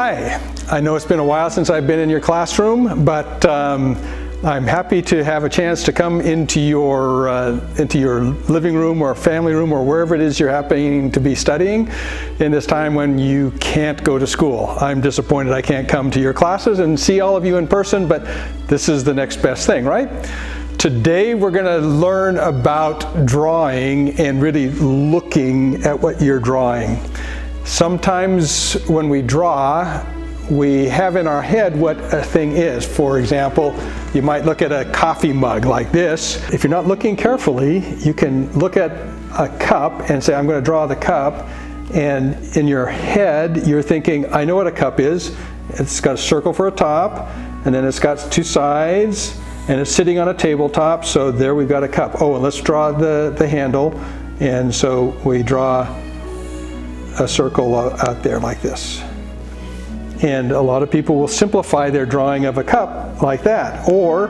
Hi, I know it's been a while since I've been in your classroom, but I'm happy to have a chance to come into your living room or family room or wherever it is you're happening to be studying in this time when you can't go to school. I'm disappointed I can't come to your classes and see all of you in person, but this is the next best thing, right? Today we're going to learn about drawing and really looking at what you're drawing. Sometimes when we draw, we have in our head what a thing is. For example, you might look at a coffee mug like this. If you're not looking carefully, you can look at a cup and say, I'm going to draw the cup. And in your head, you're thinking, I know what a cup is. It's got a circle for a top, and then it's got two sides, and it's sitting on a tabletop. So there we've got a cup. Oh, and let's draw the handle. And so we draw a circle out there like this. And a lot of people will simplify their drawing of a cup like that. Or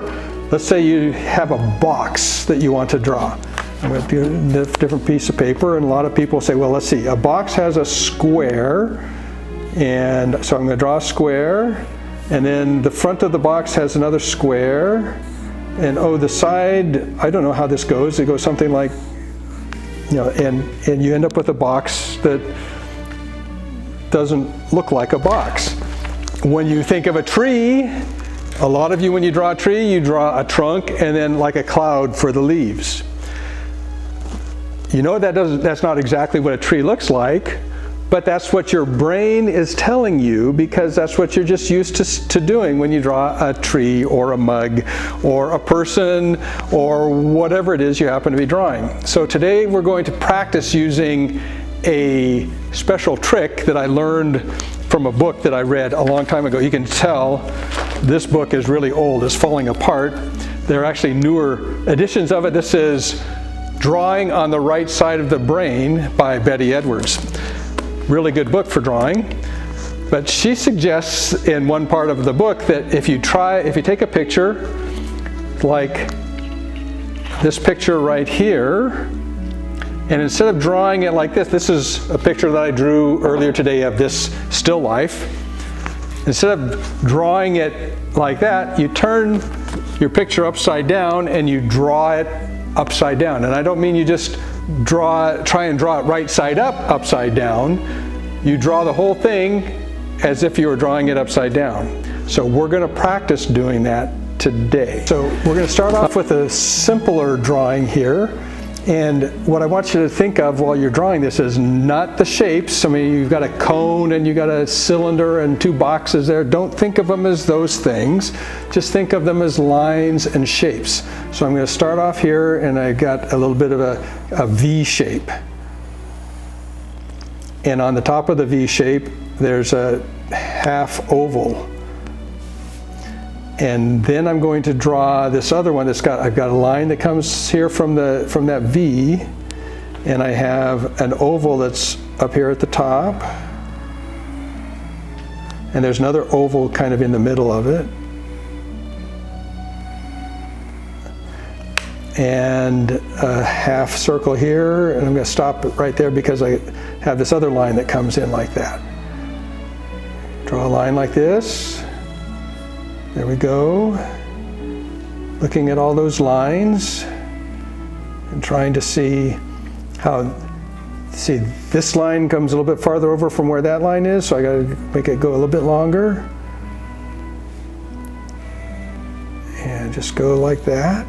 let's say you have a box that you want to draw. I'm going to do a different piece of paper, and a lot of people say, well, let's see, a box has a square, and so I'm going to draw a square, and then the front of the box has another square, and oh, the side, I don't know how this goes. It goes something like, you know, and you end up with a box that doesn't look like a box. When you think of a tree, a lot of you, when you draw a tree, you draw a trunk and then like a cloud for the leaves. You know that's not exactly what a tree looks like, but that's what your brain is telling you, because that's what you're just used to doing when you draw a tree or a mug or a person or whatever it is you happen to be drawing. So today we're going to practice using a special trick that I learned from a book that I read a long time ago. You can tell this book is really old, it's falling apart. There are actually newer editions of it. This is Drawing on the Right Side of the Brain by Betty Edwards. Really good book for drawing. But she suggests in one part of the book that if you take a picture like this picture right here, and instead of drawing it like this is a picture that I drew earlier today of this still life. Instead of drawing it like that, you turn your picture upside down and you draw it upside down. And I don't mean you just try and draw it right side up, upside down. You draw the whole thing as if you were drawing it upside down. So we're going to practice doing that today. So we're going to start off with a simpler drawing here. And what I want you to think of while you're drawing this is not the shapes. I mean, you've got a cone and you've got a cylinder and two boxes there. Don't think of them as those things. Just think of them as lines and shapes. So I'm going to start off here, and I got a little bit of a V shape. And on the top of the V shape, there's a half oval. And then I'm going to draw this other one I've got a line that comes here from that V, and I have an oval that's up here at the top, and there's another oval kind of in the middle of it, and a half circle here, and I'm going to stop it right there because I have this other line that comes in like that. Draw a line like this. There we go. Looking at all those lines and trying to see this line comes a little bit farther over from where that line is, so I got to make it go a little bit longer. And just go like that.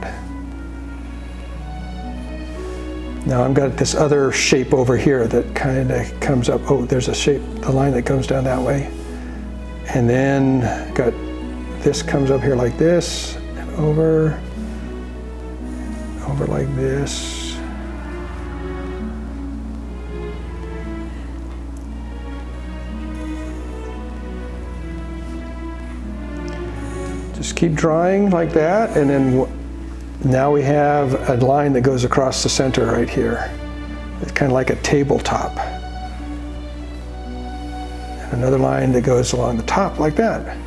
Now I've got this other shape over here that kind of comes up. Oh, there's a shape, the line that comes down that way. And then got this comes up here like this, and over like this. Just keep drawing like that, and then now we have a line that goes across the center right here. It's kind of like a tabletop. And another line that goes along the top like that.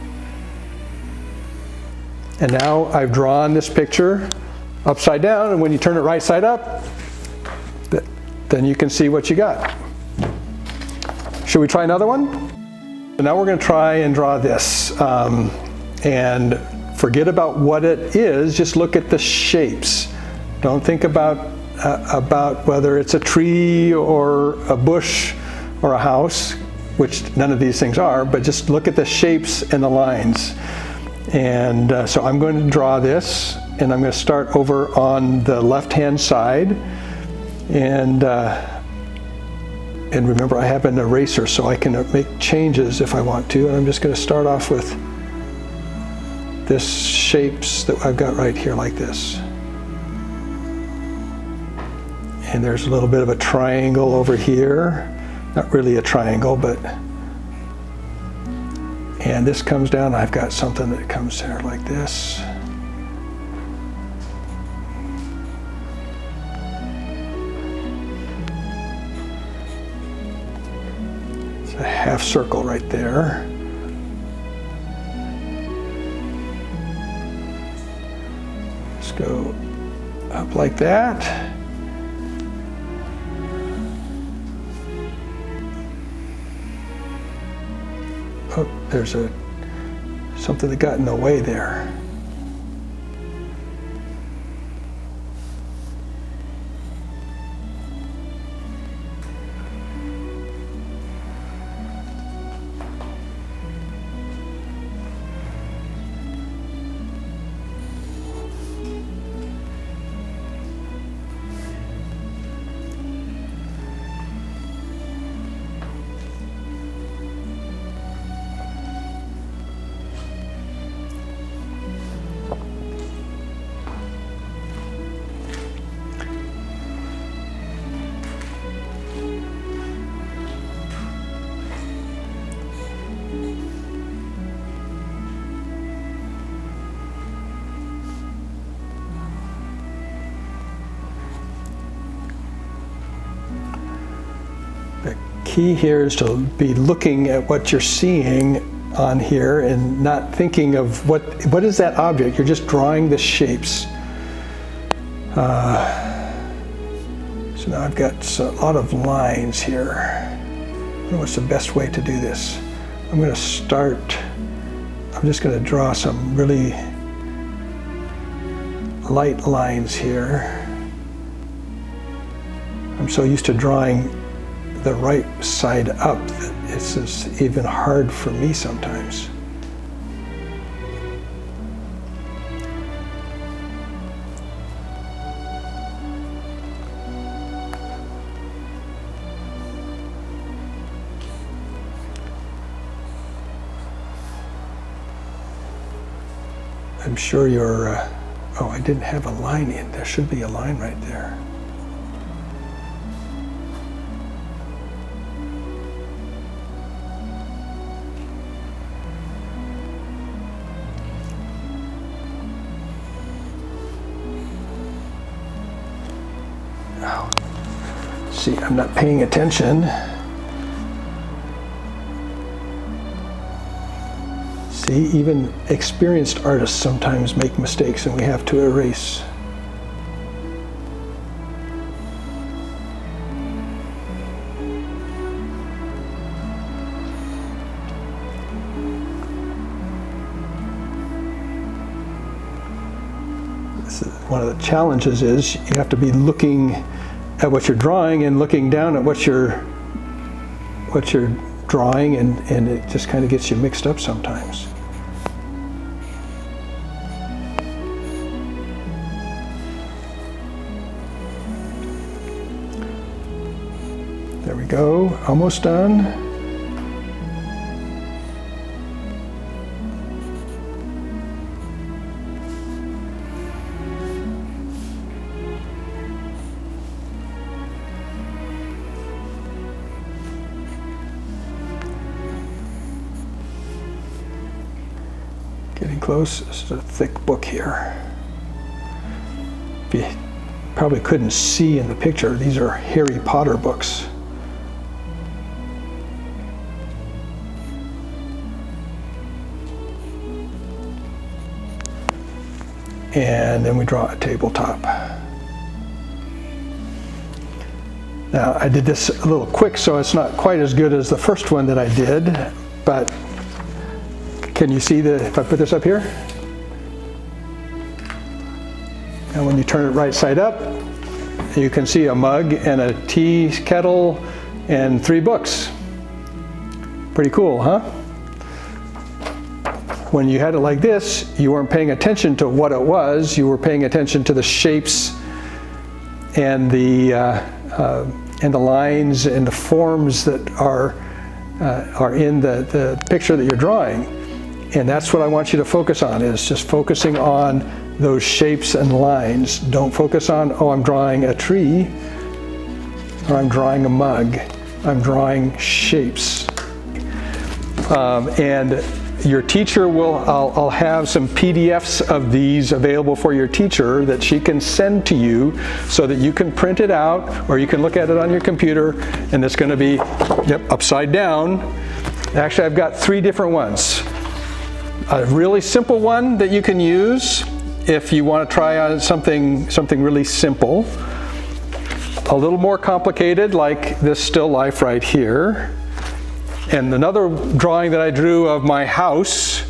And now I've drawn this picture upside down, and when you turn it right side up, then you can see what you got. Should we try another one? So now we're going to try and draw this. And forget about what it is, just look at the shapes. Don't think about whether it's a tree or a bush or a house, which none of these things are, but just look at the shapes and the lines. And so I'm going to draw this, and I'm going to start over on the left-hand side. And remember, I have an eraser, so I can make changes if I want to. And I'm just going to start off with this shapes that I've got right here like this. And there's a little bit of a triangle over here. Not really a triangle, but, and this comes down, I've got something that comes there like this. It's a half circle right there. Let's go up like that. Oh, there's something that got in the way there. The key here is to be looking at what you're seeing on here and not thinking of what is that object. You're just drawing the shapes. So now I've got a lot of lines here. I don't know what's the best way to do this. I'm going to start, I'm just going to draw some really light lines here. I'm so used to drawing the right side up that it's just even hard for me sometimes. I'm sure you're, oh, I didn't have a line in. There should be a line right there. Oh. See, I'm not paying attention. See, even experienced artists sometimes make mistakes and we have to erase. One of the challenges is you have to be looking at what you're drawing and looking down at what you're drawing, and it just kind of gets you mixed up sometimes. There we go, almost done. Getting close. This is a thick book here. You probably couldn't see in the picture, these are Harry Potter books. And then we draw a tabletop. Now I did this a little quick, so it's not quite as good as the first one that I did, but can you see if I put this up here? And when you turn it right side up, you can see a mug and a tea kettle and 3 books. Pretty cool, huh? When you had it like this, you weren't paying attention to what it was, you were paying attention to the shapes and the lines and the forms that are in the picture that you're drawing. And that's what I want you to focus on, is just focusing on those shapes and lines. Don't focus on, oh, I'm drawing a tree, or I'm drawing a mug. I'm drawing shapes. And your teacher I'll have some PDFs of these available for your teacher that she can send to you so that you can print it out, or you can look at it on your computer, and it's going to be, upside down. Actually, I've got 3 different ones. A really simple one that you can use if you want to try on something really simple. A little more complicated, like this still life right here. And another drawing that I drew of my house,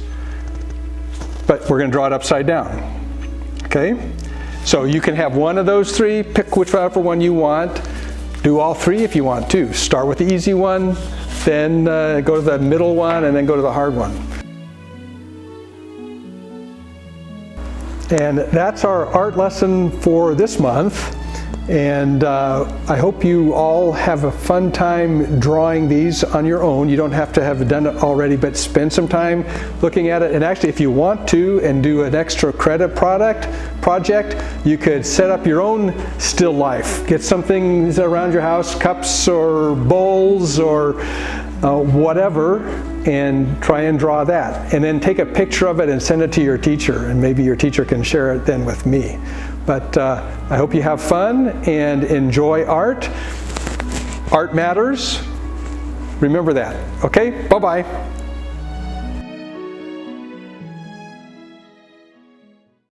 but we're going to draw it upside down. Okay? So you can have one of those 3, pick whichever one you want. Do all 3 if you want to. Start with the easy one, then go to the middle one, and then go to the hard one. And that's our art lesson for this month. And I hope you all have a fun time drawing these on your own. You don't have to have done it already, but spend some time looking at it. And actually, if you want to and do an extra credit project, you could set up your own still life. Get something around your house, cups or bowls or whatever, and try and draw that. And then take a picture of it and send it to your teacher, and maybe your teacher can share it then with me. But I hope you have fun and enjoy art. Art matters. Remember that. Okay? Bye-bye.